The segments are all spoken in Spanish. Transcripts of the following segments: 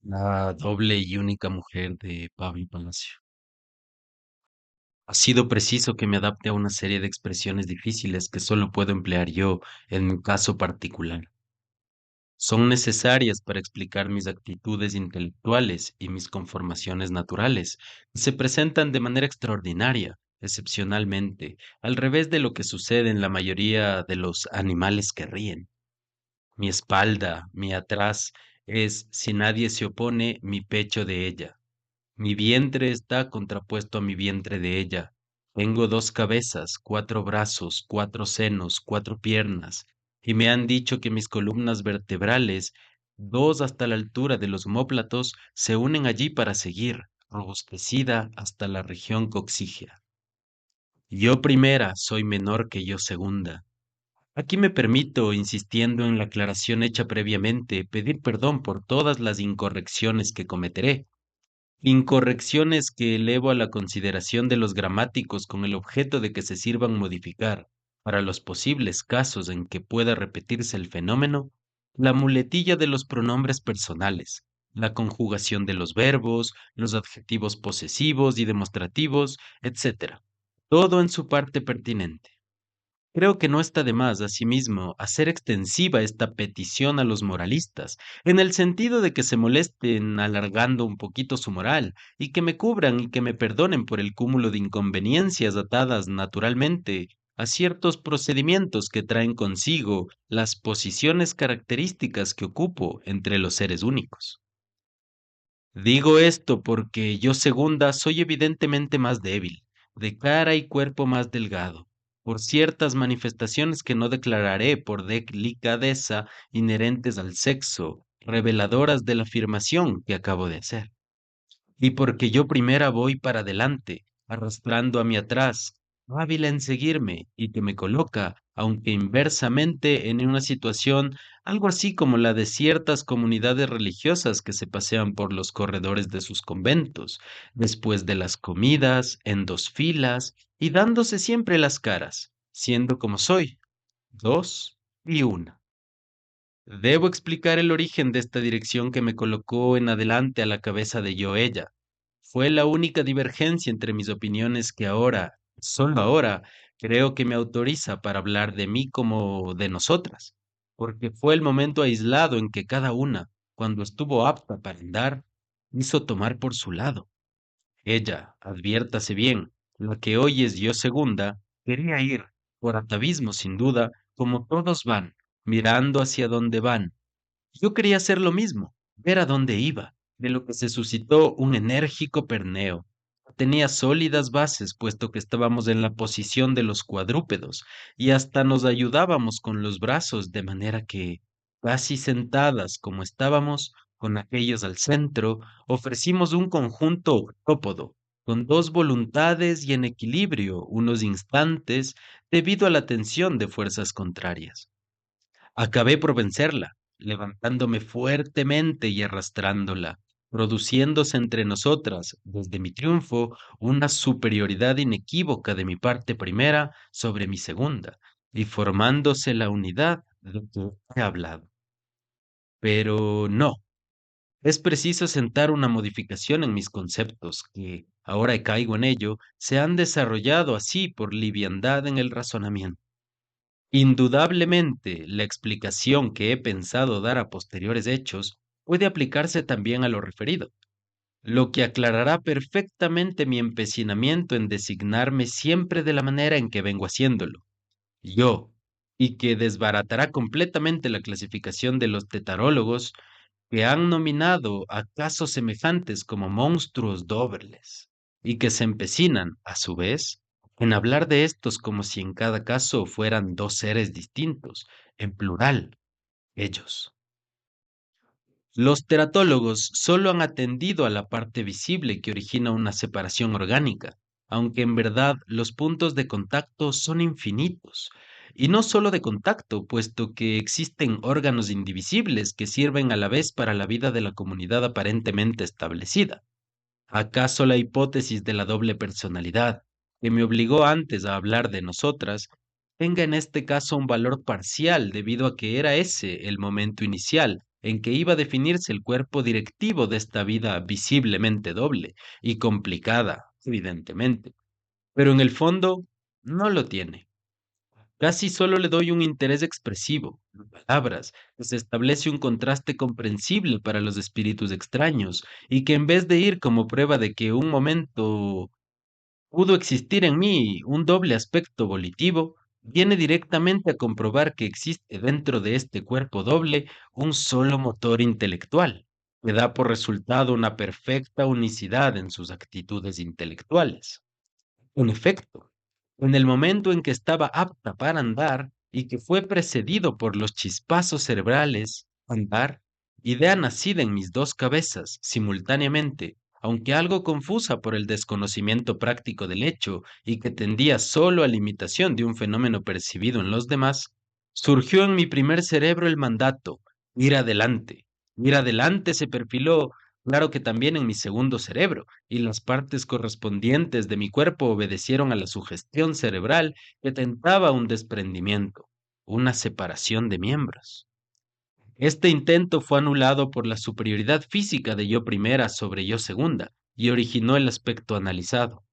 La doble y única mujer de Pablo Palacio. Ha sido preciso que me adapte a una serie de expresiones difíciles que solo puedo emplear yo en mi caso particular. Son necesarias para explicar mis actitudes intelectuales y mis conformaciones naturales, que se presentan de manera extraordinaria, excepcionalmente, al revés de lo que sucede en la mayoría de los animales que ríen. Mi espalda, mi atrás, es, si nadie se opone, mi pecho de ella. Mi vientre está contrapuesto a mi vientre de ella. Tengo dos cabezas, cuatro brazos, cuatro senos, cuatro piernas, y me han dicho que mis columnas vertebrales, dos hasta la altura de los omóplatos, se unen allí para seguir, robustecida hasta la región coxígea. Yo primera soy menor que yo segunda. Aquí me permito, insistiendo en la aclaración hecha previamente, pedir perdón por todas las incorrecciones que cometeré. Incorrecciones que elevo a la consideración de los gramáticos con el objeto de que se sirvan modificar, para los posibles casos en que pueda repetirse el fenómeno, la muletilla de los pronombres personales, la conjugación de los verbos, los adjetivos posesivos y demostrativos, etcétera. Todo en su parte pertinente. Creo que no está de más, asimismo, hacer extensiva esta petición a los moralistas, en el sentido de que se molesten alargando un poquito su moral, y que me cubran y que me perdonen por el cúmulo de inconveniencias atadas naturalmente a ciertos procedimientos que traen consigo las posiciones características que ocupo entre los seres únicos. Digo esto porque yo segunda soy evidentemente más débil, de cara y cuerpo más delgado, por ciertas manifestaciones que no declararé por delicadeza inherentes al sexo, reveladoras de la afirmación que acabo de hacer. Y porque yo primera voy para adelante, arrastrando a mi atrás, hábil en seguirme, y que me coloca, aunque inversamente, en una situación algo así como la de ciertas comunidades religiosas que se pasean por los corredores de sus conventos, después de las comidas, en dos filas, y dándose siempre las caras, siendo como soy, dos y una. Debo explicar el origen de esta dirección que me colocó en adelante a la cabeza de yo ella. Fue la única divergencia entre mis opiniones que ahora, solo ahora, creo que me autoriza para hablar de mí como de nosotras, porque fue el momento aislado en que cada una, cuando estuvo apta para andar, hizo tomar por su lado. Ella, adviértase bien, la que hoy es yo segunda, quería ir, por atavismo sin duda, como todos van, mirando hacia dónde van. Yo quería hacer lo mismo, ver a dónde iba, de lo que se suscitó un enérgico perneo. Tenía sólidas bases, puesto que estábamos en la posición de los cuadrúpedos, y hasta nos ayudábamos con los brazos, de manera que, casi sentadas como estábamos, con aquellos al centro, ofrecimos un conjunto octópodo, con dos voluntades y en equilibrio unos instantes, debido a la tensión de fuerzas contrarias. Acabé por vencerla, levantándome fuertemente y arrastrándola, produciéndose entre nosotras, desde mi triunfo, una superioridad inequívoca de mi parte primera sobre mi segunda, y formándose la unidad de que he hablado. Pero no, es preciso sentar una modificación en mis conceptos, que, ahora caigo en ello, se han desarrollado así por liviandad en el razonamiento. Indudablemente, la explicación que he pensado dar a posteriores hechos puede aplicarse también a lo referido, lo que aclarará perfectamente mi empecinamiento en designarme siempre de la manera en que vengo haciéndolo, yo, y que desbaratará completamente la clasificación de los tetarólogos que han nominado a casos semejantes como monstruos dobles, y que se empecinan, a su vez, en hablar de estos como si en cada caso fueran dos seres distintos, en plural, ellos. Los teratólogos solo han atendido a la parte visible que origina una separación orgánica, aunque en verdad los puntos de contacto son infinitos. Y no solo de contacto, puesto que existen órganos indivisibles que sirven a la vez para la vida de la comunidad aparentemente establecida. ¿Acaso la hipótesis de la doble personalidad, que me obligó antes a hablar de nosotras, tenga en este caso un valor parcial debido a que era ese el momento inicial en que iba a definirse el cuerpo directivo de esta vida visiblemente doble y complicada, evidentemente, pero en el fondo no lo tiene. Casi solo le doy un interés expresivo, en palabras, que se establece un contraste comprensible para los espíritus extraños, y que en vez de ir como prueba de que un momento pudo existir en mí un doble aspecto volitivo, viene directamente a comprobar que existe dentro de este cuerpo doble un solo motor intelectual, que da por resultado una perfecta unicidad en sus actitudes intelectuales. En efecto, en el momento en que estaba apta para andar y que fue precedido por los chispazos cerebrales, andar, idea nacida en mis dos cabezas simultáneamente, aunque algo confusa por el desconocimiento práctico del hecho y que tendía solo a la imitación de un fenómeno percibido en los demás, surgió en mi primer cerebro el mandato, ir adelante. Ir adelante se perfiló, claro que también en mi segundo cerebro, y las partes correspondientes de mi cuerpo obedecieron a la sugestión cerebral que tentaba un desprendimiento, una separación de miembros. Este intento fue anulado por la superioridad física de yo primera sobre yo segunda y originó el aspecto analizado.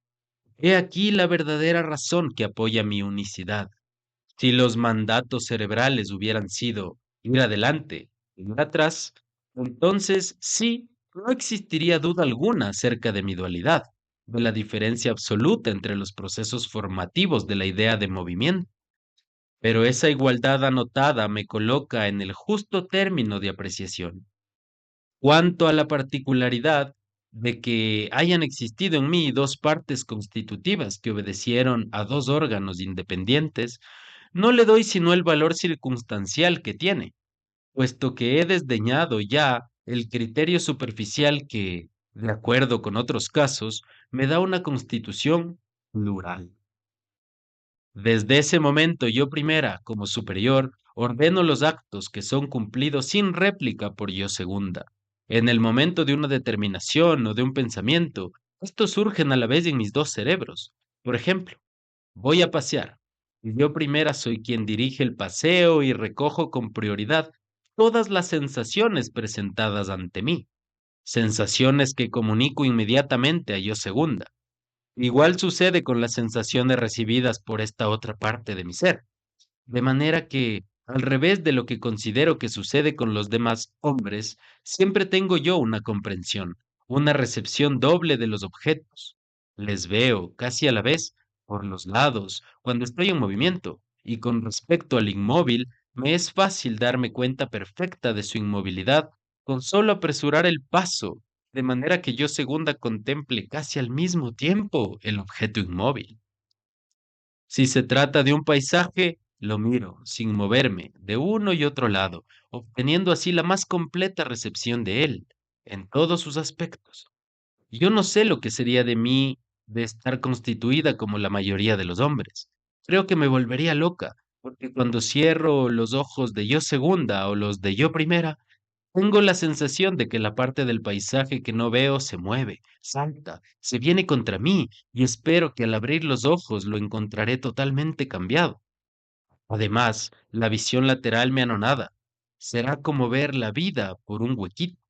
He aquí la verdadera razón que apoya mi unicidad. Si los mandatos cerebrales hubieran sido ir adelante, ir atrás, entonces sí, no existiría duda alguna acerca de mi dualidad, de la diferencia absoluta entre los procesos formativos de la idea de movimiento. Pero esa igualdad anotada me coloca en el justo término de apreciación. Cuanto a la particularidad de que hayan existido en mí dos partes constitutivas que obedecieron a dos órganos independientes, no le doy sino el valor circunstancial que tiene, puesto que he desdeñado ya el criterio superficial que, de acuerdo con otros casos, me da una constitución plural. Desde ese momento yo primera, como superior, ordeno los actos que son cumplidos sin réplica por yo segunda. En el momento de una determinación o de un pensamiento, estos surgen a la vez en mis dos cerebros. Por ejemplo, voy a pasear. Yo primera soy quien dirige el paseo y recojo con prioridad todas las sensaciones presentadas ante mí, sensaciones que comunico inmediatamente a yo segunda. Igual sucede con las sensaciones recibidas por esta otra parte de mi ser. De manera que, al revés de lo que considero que sucede con los demás hombres, siempre tengo yo una comprensión, una recepción doble de los objetos. Les veo, casi a la vez, por los lados, cuando estoy en movimiento, y con respecto al inmóvil, me es fácil darme cuenta perfecta de su inmovilidad con solo apresurar el paso, de manera que yo segunda contemple casi al mismo tiempo el objeto inmóvil. Si se trata de un paisaje, lo miro, sin moverme, de uno y otro lado, obteniendo así la más completa recepción de él, en todos sus aspectos. Yo no sé lo que sería de mí de estar constituida como la mayoría de los hombres. Creo que me volvería loca, porque cuando cierro los ojos de yo segunda o los de yo primera, tengo la sensación de que la parte del paisaje que no veo se mueve, salta, se viene contra mí y espero que al abrir los ojos lo encontraré totalmente cambiado. Además, la visión lateral me anonada. Será como ver la vida por un huequito.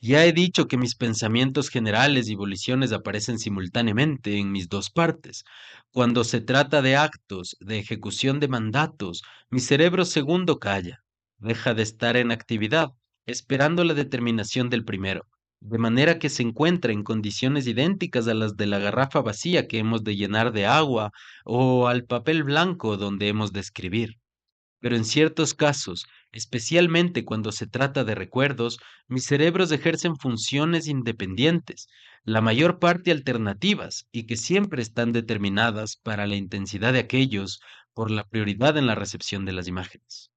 Ya he dicho que mis pensamientos generales y voliciones aparecen simultáneamente en mis dos partes. Cuando se trata de actos, de ejecución de mandatos, mi cerebro segundo calla, deja de estar en actividad, esperando la determinación del primero, de manera que se encuentra en condiciones idénticas a las de la garrafa vacía que hemos de llenar de agua o al papel blanco donde hemos de escribir. Pero en ciertos casos, especialmente cuando se trata de recuerdos, mis cerebros ejercen funciones independientes, la mayor parte alternativas y que siempre están determinadas para la intensidad de aquellos por la prioridad en la recepción de las imágenes.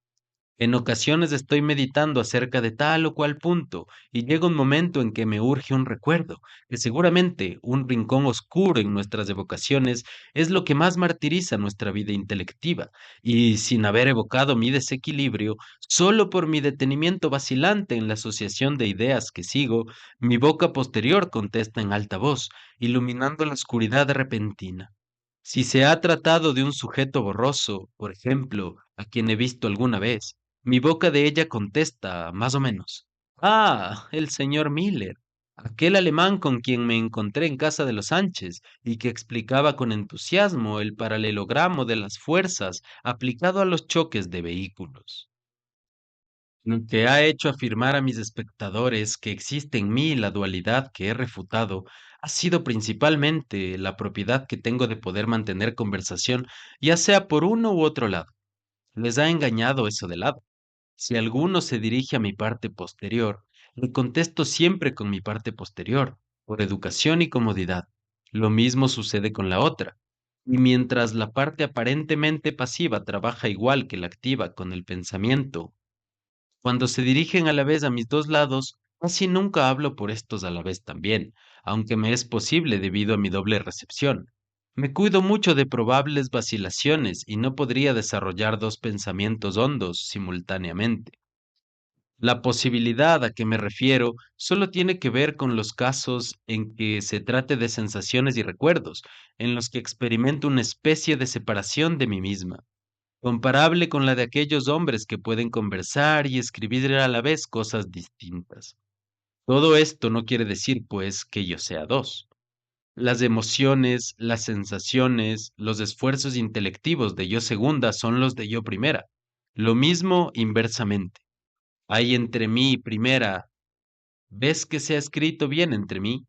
En ocasiones estoy meditando acerca de tal o cual punto y llega un momento en que me urge un recuerdo, que seguramente un rincón oscuro en nuestras evocaciones es lo que más martiriza nuestra vida intelectiva, y sin haber evocado mi desequilibrio, solo por mi detenimiento vacilante en la asociación de ideas que sigo, mi boca posterior contesta en alta voz, iluminando la oscuridad repentina. Si se ha tratado de un sujeto borroso, por ejemplo, a quien he visto alguna vez, Mi boca de ella contesta, más o menos. Ah, el señor Miller, aquel alemán con quien me encontré en casa de los Sánchez y que explicaba con entusiasmo el paralelogramo de las fuerzas aplicado a los choques de vehículos. Lo que ha hecho afirmar a mis espectadores que existe en mí la dualidad que he refutado ha sido principalmente la propiedad que tengo de poder mantener conversación, ya sea por uno u otro lado. Les ha engañado eso de lado. Si alguno se dirige a mi parte posterior, le contesto siempre con mi parte posterior, por educación y comodidad. Lo mismo sucede con la otra. Y mientras la parte aparentemente pasiva trabaja igual que la activa con el pensamiento, cuando se dirigen a la vez a mis dos lados, casi nunca hablo por estos a la vez también, aunque me es posible debido a mi doble recepción. Me cuido mucho de probables vacilaciones y no podría desarrollar dos pensamientos hondos simultáneamente. La posibilidad a que me refiero solo tiene que ver con los casos en que se trate de sensaciones y recuerdos, en los que experimento una especie de separación de mí misma, comparable con la de aquellos hombres que pueden conversar y escribir a la vez cosas distintas. Todo esto no quiere decir, pues, que yo sea dos. Las emociones, las sensaciones, los esfuerzos intelectivos de yo segunda son los de yo primera. Lo mismo inversamente. Hay entre mí primera, ¿ves que se ha escrito bien entre mí?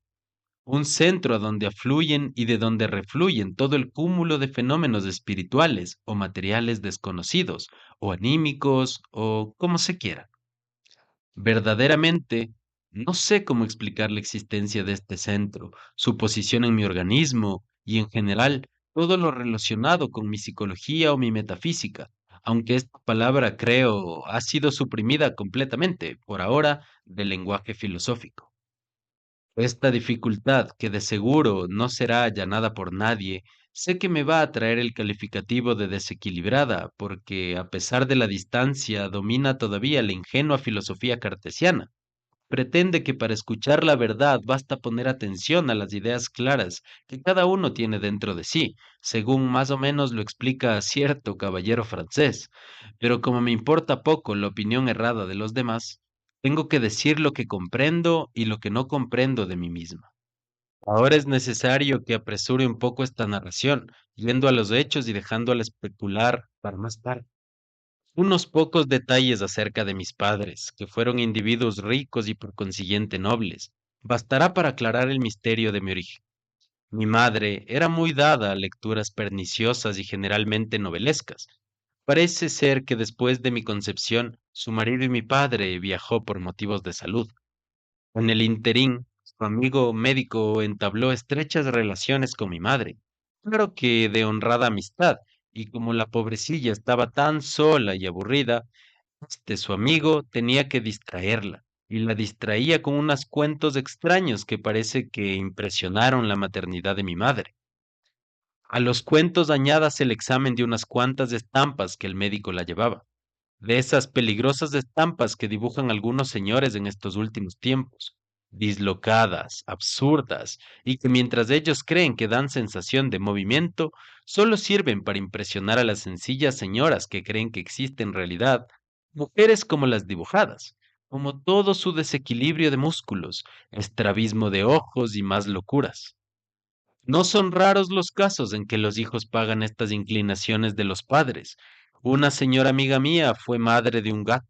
Un centro a donde afluyen y de donde refluyen todo el cúmulo de fenómenos espirituales o materiales desconocidos, o anímicos, o como se quiera. Verdaderamente, no sé cómo explicar la existencia de este centro, su posición en mi organismo y en general todo lo relacionado con mi psicología o mi metafísica, aunque esta palabra creo ha sido suprimida completamente, por ahora, del lenguaje filosófico. Esta dificultad, que de seguro no será allanada por nadie, sé que me va a traer el calificativo de desequilibrada, porque a pesar de la distancia domina todavía la ingenua filosofía cartesiana. Pretende que para escuchar la verdad basta poner atención a las ideas claras que cada uno tiene dentro de sí, según más o menos lo explica cierto caballero francés. Pero como me importa poco la opinión errada de los demás, tengo que decir lo que comprendo y lo que no comprendo de mí misma. Ahora es necesario que apresure un poco esta narración, yendo a los hechos y dejando al especular para más tarde. Unos pocos detalles acerca de mis padres, que fueron individuos ricos y por consiguiente nobles, bastará para aclarar el misterio de mi origen. Mi madre era muy dada a lecturas perniciosas y generalmente novelescas. Parece ser que después de mi concepción, su marido y mi padre viajó por motivos de salud. En el interín, su amigo médico entabló estrechas relaciones con mi madre, claro que de honrada amistad, y como la pobrecilla estaba tan sola y aburrida, su amigo tenía que distraerla, y la distraía con unos cuentos extraños que parece que impresionaron la maternidad de mi madre. A los cuentos añadas el examen de unas cuantas estampas que el médico la llevaba, de esas peligrosas estampas que dibujan algunos señores en estos últimos tiempos, dislocadas, absurdas, y que mientras ellos creen que dan sensación de movimiento, solo sirven para impresionar a las sencillas señoras que creen que existe en realidad, mujeres como las dibujadas, como todo su desequilibrio de músculos, estrabismo de ojos y más locuras. No son raros los casos en que los hijos pagan estas inclinaciones de los padres. Una señora amiga mía fue madre de un gato.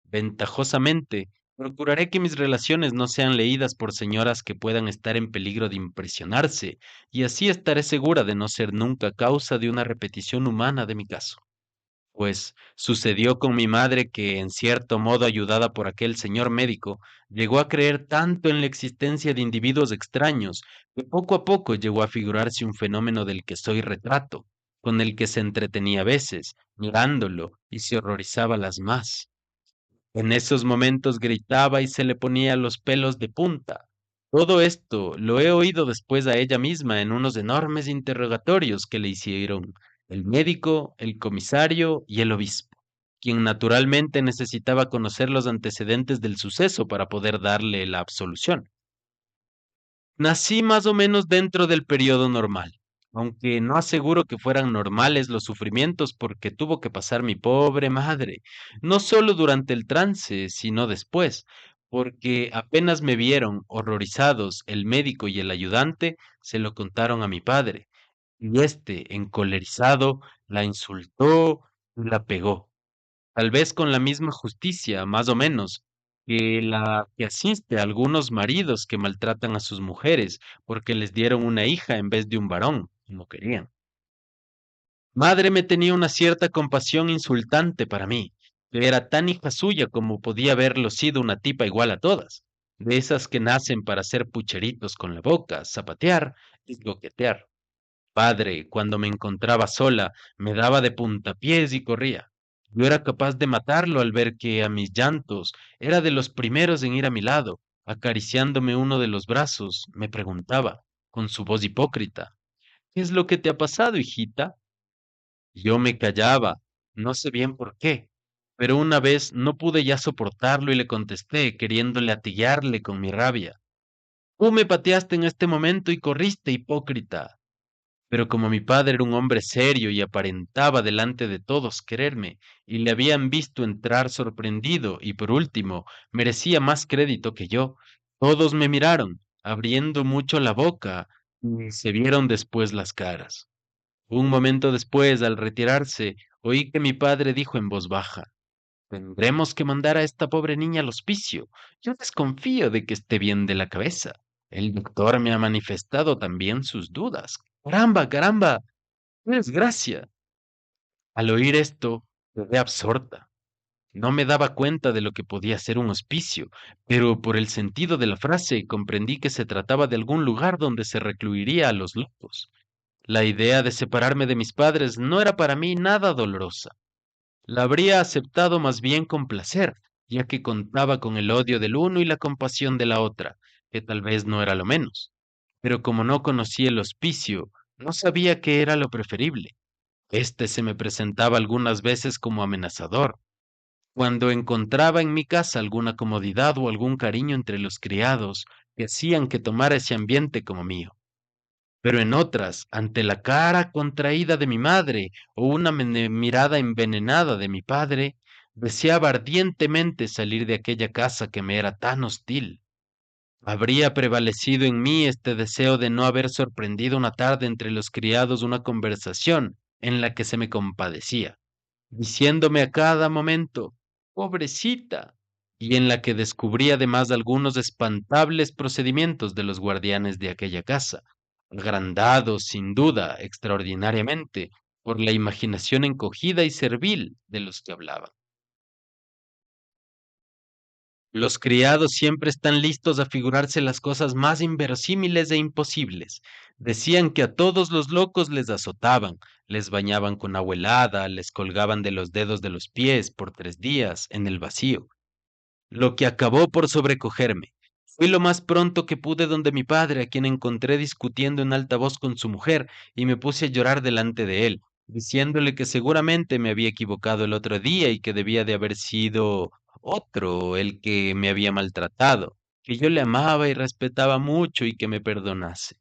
Ventajosamente, procuraré que mis relaciones no sean leídas por señoras que puedan estar en peligro de impresionarse, y así estaré segura de no ser nunca causa de una repetición humana de mi caso. Pues sucedió con mi madre que, en cierto modo ayudada por aquel señor médico, llegó a creer tanto en la existencia de individuos extraños, que poco a poco llegó a figurarse un fenómeno del que soy retrato, con el que se entretenía a veces, mirándolo, y se horrorizaba las más. En esos momentos gritaba y se le ponía los pelos de punta. Todo esto lo he oído después a ella misma en unos enormes interrogatorios que le hicieron el médico, el comisario y el obispo, quien naturalmente necesitaba conocer los antecedentes del suceso para poder darle la absolución. Nací más o menos dentro del periodo normal. aunque no aseguro que fueran normales los sufrimientos porque tuvo que pasar mi pobre madre, no solo durante el trance, sino después, porque apenas me vieron horrorizados el médico y el ayudante, se lo contaron a mi padre, y éste, encolerizado, la insultó y la pegó, tal vez con la misma justicia, más o menos, que la que asiste a algunos maridos que maltratan a sus mujeres porque les dieron una hija en vez de un varón, como querían. Madre me tenía una cierta compasión insultante para mí, que era tan hija suya como podía haberlo sido una tipa igual a todas, de esas que nacen para hacer pucheritos con la boca, zapatear y coquetear. Padre, cuando me encontraba sola, me daba de puntapiés y corría. Yo era capaz de matarlo al ver que a mis llantos era de los primeros en ir a mi lado, acariciándome uno de los brazos, me preguntaba, con su voz hipócrita, ¿qué es lo que te ha pasado, hijita? Yo me callaba, no sé bien por qué, pero una vez no pude ya soportarlo y le contesté, queriendo latigarle con mi rabia. Tú me pateaste en este momento y corriste, hipócrita. Pero como mi padre era un hombre serio y aparentaba delante de todos quererme, y le habían visto entrar sorprendido y por último merecía más crédito que yo, todos me miraron, abriendo mucho la boca, y se vieron después las caras. Un momento después, al retirarse, oí que mi padre dijo en voz baja, tendremos que mandar a esta pobre niña al hospicio. Yo desconfío de que esté bien de la cabeza. El doctor me ha manifestado también sus dudas. Caramba, caramba, qué desgracia. Al oír esto, quedé absorta. No me daba cuenta de lo que podía ser un hospicio, pero por el sentido de la frase comprendí que se trataba de algún lugar donde se recluiría a los locos. La idea de separarme de mis padres no era para mí nada dolorosa. La habría aceptado más bien con placer, ya que contaba con el odio del uno y la compasión de la otra, que tal vez no era lo menos. Pero como no conocía el hospicio, no sabía qué era lo preferible. Este se me presentaba algunas veces como amenazador. Cuando encontraba en mi casa alguna comodidad o algún cariño entre los criados, que hacían que tomara ese ambiente como mío. Pero en otras, ante la cara contraída de mi madre o una mirada envenenada de mi padre, deseaba ardientemente salir de aquella casa que me era tan hostil. Habría prevalecido en mí este deseo de no haber sorprendido una tarde entre los criados una conversación en la que se me compadecía, diciéndome a cada momento, pobrecita, y en la que descubrí además algunos espantables procedimientos de los guardianes de aquella casa, agrandados sin duda extraordinariamente por la imaginación encogida y servil de los que hablaban. Los criados siempre están listos a figurarse las cosas más inverosímiles e imposibles. Decían que a todos los locos les azotaban, les bañaban con agua helada, les colgaban de los dedos de los pies por 3 días en el vacío, lo que acabó por sobrecogerme. Fui lo más pronto que pude donde mi padre, a quien encontré discutiendo en alta voz con su mujer, y me puse a llorar delante de él, diciéndole que seguramente me había equivocado el otro día y que debía de haber sido otro el que me había maltratado, que yo le amaba y respetaba mucho y que me perdonase.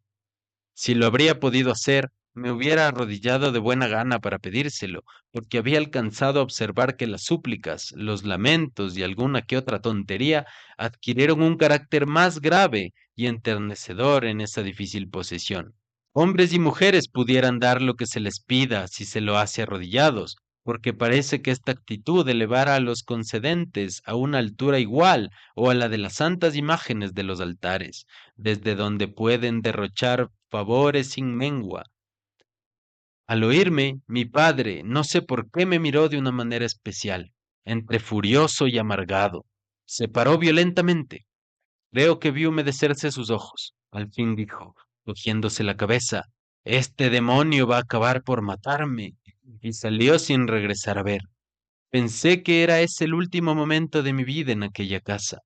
Si lo habría podido hacer, me hubiera arrodillado de buena gana para pedírselo, porque había alcanzado a observar que las súplicas, los lamentos y alguna que otra tontería adquirieron un carácter más grave y enternecedor en esa difícil posesión. Hombres y mujeres pudieran dar lo que se les pida si se lo hace arrodillados, porque parece que esta actitud elevara a los concedentes a una altura igual o a la de las santas imágenes de los altares, desde donde pueden derrochar favores sin mengua. Al oírme, mi padre, no sé por qué me miró de una manera especial, entre furioso y amargado. Se paró violentamente. Creo que vi humedecerse sus ojos. Al fin dijo, cogiéndose la cabeza, este demonio va a acabar por matarme. Y salió sin regresar a ver. Pensé que era ese el último momento de mi vida en aquella casa.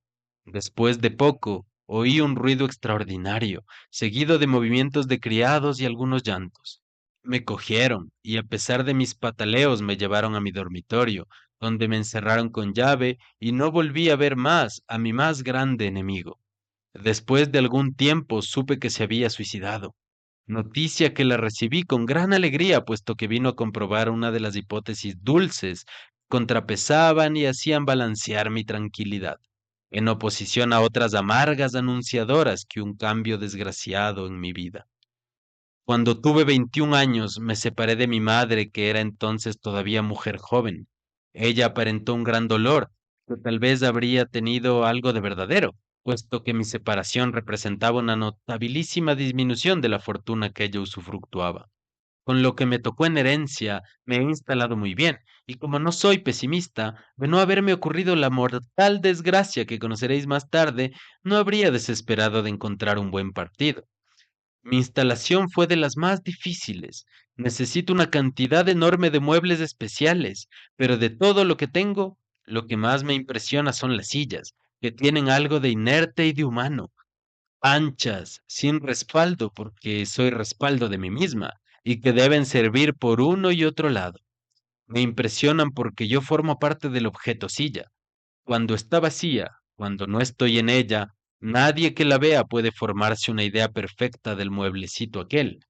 Después de poco, oí un ruido extraordinario, seguido de movimientos de criados y algunos llantos. Me cogieron y a pesar de mis pataleos me llevaron a mi dormitorio, donde me encerraron con llave y no volví a ver más a mi más grande enemigo. Después de algún tiempo supe que se había suicidado. Noticia que la recibí con gran alegría, puesto que vino a comprobar una de las hipótesis dulces, contrapesaban y hacían balancear mi tranquilidad, en oposición a otras amargas anunciadoras que un cambio desgraciado en mi vida. Cuando tuve 21 años, me separé de mi madre, que era entonces todavía mujer joven. Ella aparentó un gran dolor, que tal vez habría tenido algo de verdadero, puesto que mi separación representaba una notabilísima disminución de la fortuna que ella usufructuaba. Con lo que me tocó en herencia, me he instalado muy bien, y como no soy pesimista, de no haberme ocurrido la mortal desgracia que conoceréis más tarde, no habría desesperado de encontrar un buen partido. Mi instalación fue de las más difíciles. Necesito una cantidad enorme de muebles especiales, pero de todo lo que tengo, lo que más me impresiona son las sillas, que tienen algo de inerte y de humano, anchas, sin respaldo, porque soy respaldo de mí misma, y que deben servir por uno y otro lado. Me impresionan porque yo formo parte del objeto silla. Cuando está vacía, cuando no estoy en ella, nadie que la vea puede formarse una idea perfecta del mueblecito aquel,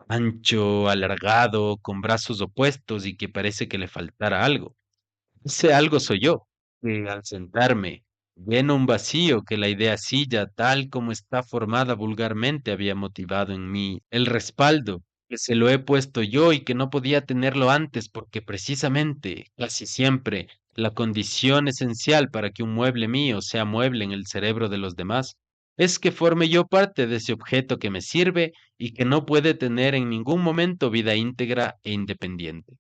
ancho, alargado, con brazos opuestos y que parece que le faltara algo. Ese algo soy yo, que al sentarme lleno un vacío que la idea silla, tal como está formada vulgarmente, había motivado en mí el respaldo, que se lo he puesto yo y que no podía tenerlo antes porque precisamente, casi siempre, la condición esencial para que un mueble mío sea mueble en el cerebro de los demás es que forme yo parte de ese objeto que me sirve y que no puede tener en ningún momento vida íntegra e independiente.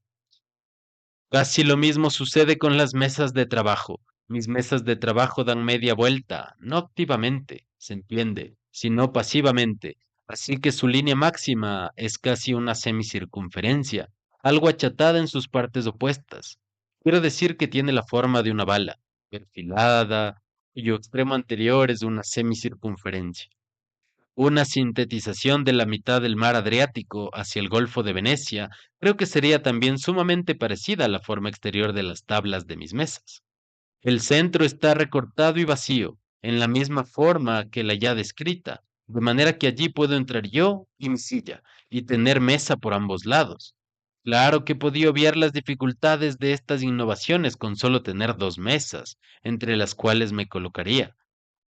Casi lo mismo sucede con las mesas de trabajo. Mis mesas de trabajo dan media vuelta, no activamente, se entiende, sino pasivamente. Así que su línea máxima es casi una semicircunferencia, algo achatada en sus partes opuestas. Quiero decir que tiene la forma de una bala, perfilada, cuyo extremo anterior es una semicircunferencia. Una sintetización de la mitad del mar Adriático hacia el Golfo de Venecia creo que sería también sumamente parecida a la forma exterior de las tablas de mis mesas. El centro está recortado y vacío, en la misma forma que la ya descrita, de manera que allí puedo entrar yo y mi silla, y tener mesa por ambos lados. Claro que podía obviar las dificultades de estas innovaciones con solo tener dos mesas, entre las cuales me colocaría,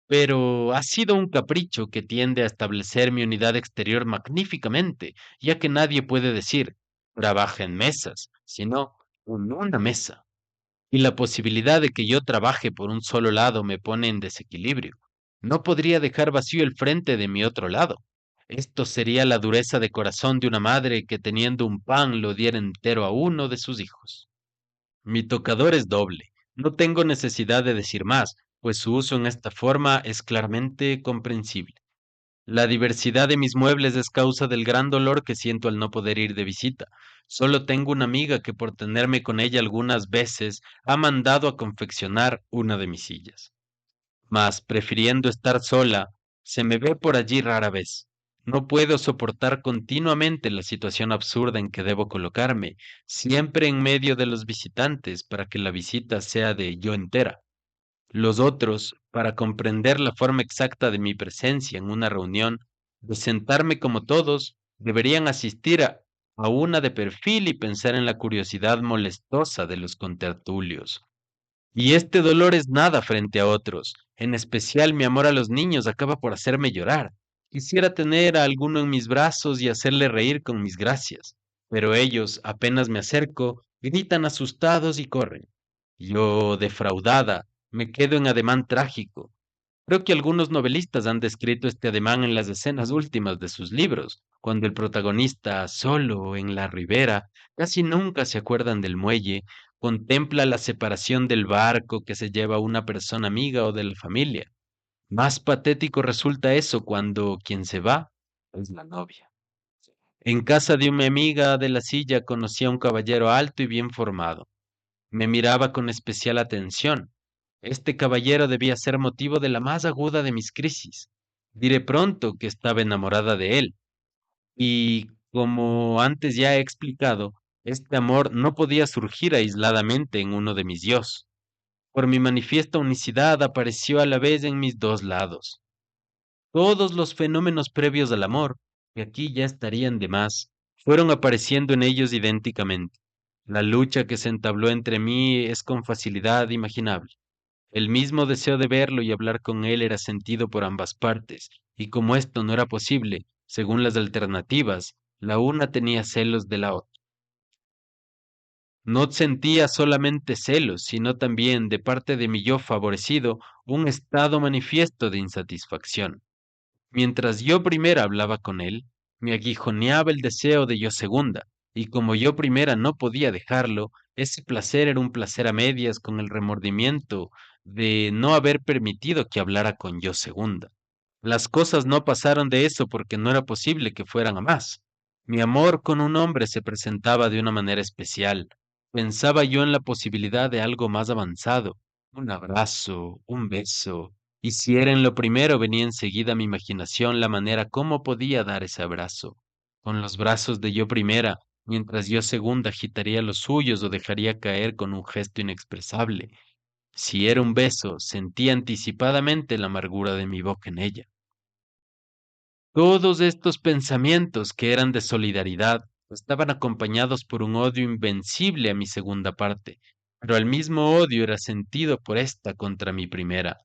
pero ha sido un capricho que tiende a establecer mi unidad exterior magníficamente, ya que nadie puede decir trabaja en mesas, sino en una mesa. Y la posibilidad de que yo trabaje por un solo lado me pone en desequilibrio. No podría dejar vacío el frente de mi otro lado. Esto sería la dureza de corazón de una madre que teniendo un pan lo diera entero a uno de sus hijos. Mi tocador es doble. No tengo necesidad de decir más, pues su uso en esta forma es claramente comprensible. La diversidad de mis muebles es causa del gran dolor que siento al no poder ir de visita. Solo tengo una amiga que por tenerme con ella algunas veces ha mandado a confeccionar una de mis sillas. Mas, prefiriendo estar sola, se me ve por allí rara vez. No puedo soportar continuamente la situación absurda en que debo colocarme, siempre en medio de los visitantes, para que la visita sea de yo entera. Los otros, para comprender la forma exacta de mi presencia en una reunión, de sentarme como todos, deberían asistir a una de perfil y pensar en la curiosidad molestosa de los contertulios. Y este dolor es nada frente a otros. En especial mi amor a los niños acaba por hacerme llorar. Quisiera tener a alguno en mis brazos y hacerle reír con mis gracias, pero ellos, apenas me acerco, gritan asustados y corren. Yo, defraudada, me quedo en ademán trágico. Creo que algunos novelistas han descrito este ademán en las escenas últimas de sus libros, cuando el protagonista, solo en la ribera, casi nunca se acuerdan del muelle, contempla la separación del barco que se lleva a una persona amiga o de la familia. Más patético resulta eso cuando quien se va es la novia. En casa de una amiga de la silla conocí a un caballero alto y bien formado. Me miraba con especial atención. Este caballero debía ser motivo de la más aguda de mis crisis. Diré pronto que estaba enamorada de él, y como antes ya he explicado, este amor no podía surgir aisladamente en uno de mis yos. Por mi manifiesta unicidad apareció a la vez en mis dos lados. Todos los fenómenos previos al amor, y aquí ya estarían de más, fueron apareciendo en ellos idénticamente. La lucha que se entabló entre mí es con facilidad imaginable. El mismo deseo de verlo y hablar con él era sentido por ambas partes, y como esto no era posible, según las alternativas, la una tenía celos de la otra. No sentía solamente celos, sino también, de parte de mi yo favorecido, un estado manifiesto de insatisfacción. Mientras yo primera hablaba con él, me aguijoneaba el deseo de yo segunda, y como yo primera no podía dejarlo, ese placer era un placer a medias con el remordimiento de no haber permitido que hablara con yo segunda. Las cosas no pasaron de eso porque no era posible que fueran a más. Mi amor con un hombre se presentaba de una manera especial. Pensaba yo en la posibilidad de algo más avanzado, un abrazo, un beso, y si era en lo primero venía enseguida a mi imaginación la manera cómo podía dar ese abrazo, con los brazos de yo primera, mientras yo segunda agitaría los suyos o dejaría caer con un gesto inexpresable. Si era un beso, sentía anticipadamente la amargura de mi boca en ella. Todos estos pensamientos que eran de solidaridad estaban acompañados por un odio invencible a mi segunda parte, pero el mismo odio era sentido por esta contra mi primera.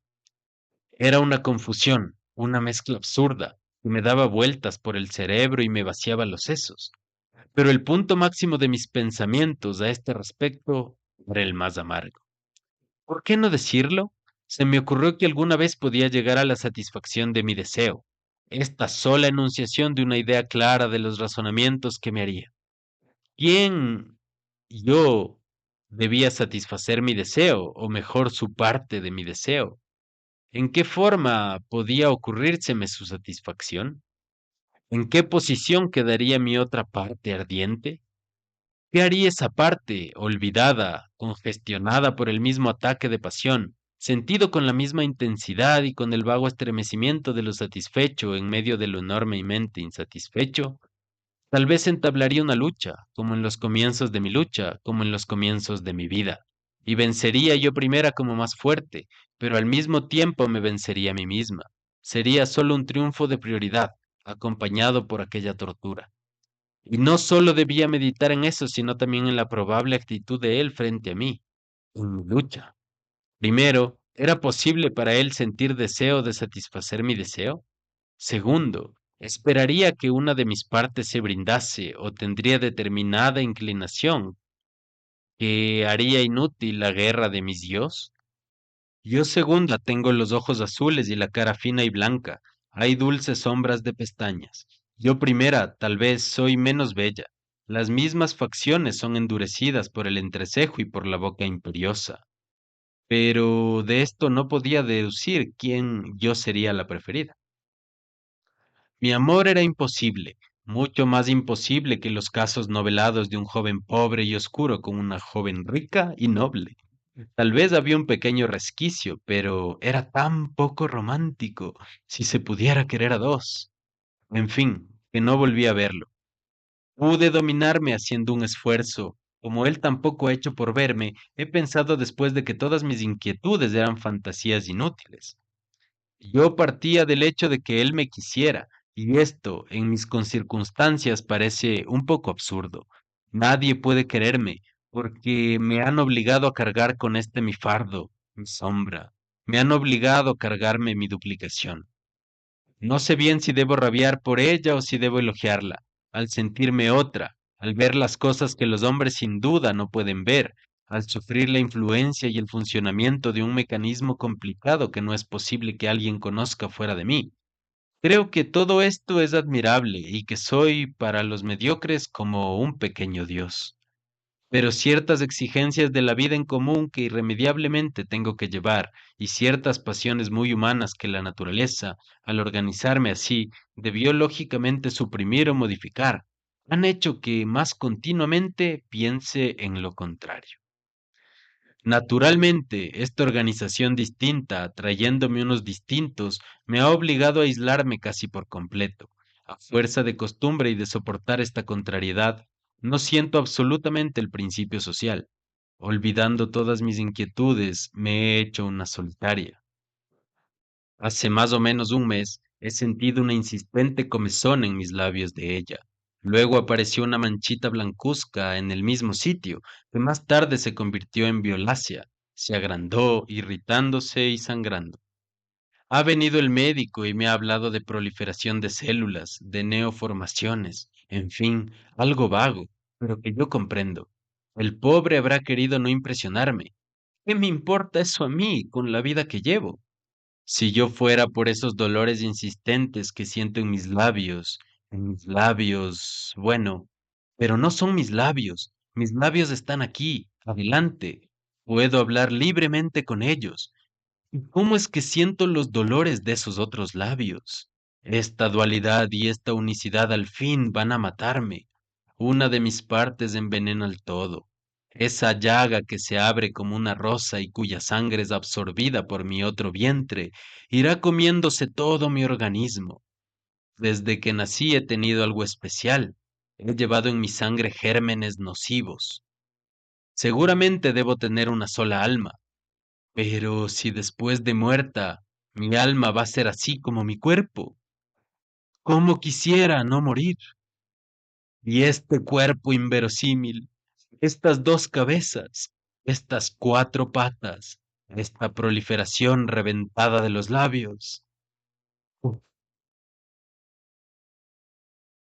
Era una confusión, una mezcla absurda, que me daba vueltas por el cerebro y me vaciaba los sesos. Pero el punto máximo de mis pensamientos a este respecto era el más amargo. ¿Por qué no decirlo? Se me ocurrió que alguna vez podía llegar a la satisfacción de mi deseo, esta sola enunciación de una idea clara de los razonamientos que me haría. ¿Quién, yo, debía satisfacer mi deseo, o mejor su parte de mi deseo? ¿En qué forma podía ocurrírseme su satisfacción? ¿En qué posición quedaría mi otra parte ardiente? ¿Qué haría esa parte, olvidada, congestionada por el mismo ataque de pasión, sentido con la misma intensidad y con el vago estremecimiento de lo satisfecho en medio de lo enormemente insatisfecho? Tal vez entablaría una lucha, como en los comienzos de mi lucha, como en los comienzos de mi vida, y vencería yo primera como más fuerte, pero al mismo tiempo me vencería a mí misma. Sería solo un triunfo de prioridad, acompañado por aquella tortura. Y no solo debía meditar en eso, sino también en la probable actitud de él frente a mí, en mi lucha. Primero, ¿era posible para él sentir deseo de satisfacer mi deseo? Segundo, ¿esperaría que una de mis partes se brindase o tendría determinada inclinación que haría inútil la guerra de mis dios? Yo segunda tengo los ojos azules y la cara fina y blanca. Hay dulces sombras de pestañas. Yo primera, tal vez, soy menos bella. Las mismas facciones son endurecidas por el entrecejo y por la boca imperiosa. Pero de esto no podía deducir quién yo sería la preferida. Mi amor era imposible, mucho más imposible que los casos novelados de un joven pobre y oscuro con una joven rica y noble. Tal vez había un pequeño resquicio, pero era tan poco romántico, si se pudiera querer a dos. En fin, que no volví a verlo. Pude dominarme haciendo un esfuerzo. Como él tampoco ha hecho por verme, he pensado después de que todas mis inquietudes eran fantasías inútiles. Yo partía del hecho de que él me quisiera, y esto, en mis circunstancias, parece un poco absurdo. Nadie puede quererme, porque me han obligado a cargar con este mi fardo, mi sombra. Me han obligado a cargarme mi duplicación. No sé bien si debo rabiar por ella o si debo elogiarla, al sentirme otra, al ver las cosas que los hombres sin duda no pueden ver, al sufrir la influencia y el funcionamiento de un mecanismo complicado que no es posible que alguien conozca fuera de mí. Creo que todo esto es admirable y que soy para los mediocres como un pequeño dios. Pero ciertas exigencias de la vida en común que irremediablemente tengo que llevar y ciertas pasiones muy humanas que la naturaleza, al organizarme así, debió lógicamente suprimir o modificar, han hecho que más continuamente piense en lo contrario. Naturalmente, esta organización distinta, trayéndome unos distintos, me ha obligado a aislarme casi por completo. A fuerza de costumbre y de soportar esta contrariedad, no siento absolutamente el principio social. Olvidando todas mis inquietudes, me he hecho una solitaria. Hace más o menos un mes He sentido una insistente comezón en mis labios de ella. Luego apareció una manchita blancuzca en el mismo sitio, que más tarde se convirtió en violácea. Se agrandó, irritándose y sangrando. Ha venido el médico y me ha hablado de proliferación de células, de neoformaciones, en fin, algo vago, pero que yo comprendo. El pobre habrá querido no impresionarme. ¿Qué me importa eso a mí con la vida que llevo? Si yo fuera por esos dolores insistentes que siento en mis labios, bueno, pero no son mis labios están aquí, adelante, puedo hablar libremente con ellos. ¿Y cómo es que siento los dolores de esos otros labios? Esta dualidad y esta unicidad al fin van a matarme. Una de mis partes envenena el todo. Esa llaga que se abre como una rosa y cuya sangre es absorbida por mi otro vientre, irá comiéndose todo mi organismo. Desde que nací he tenido algo especial. He llevado en mi sangre gérmenes nocivos. Seguramente debo tener una sola alma, pero si después de muerta mi alma va a ser así como mi cuerpo, ¿cómo quisiera no morir? Y este cuerpo inverosímil, estas dos cabezas, estas cuatro patas, esta proliferación reventada de los labios.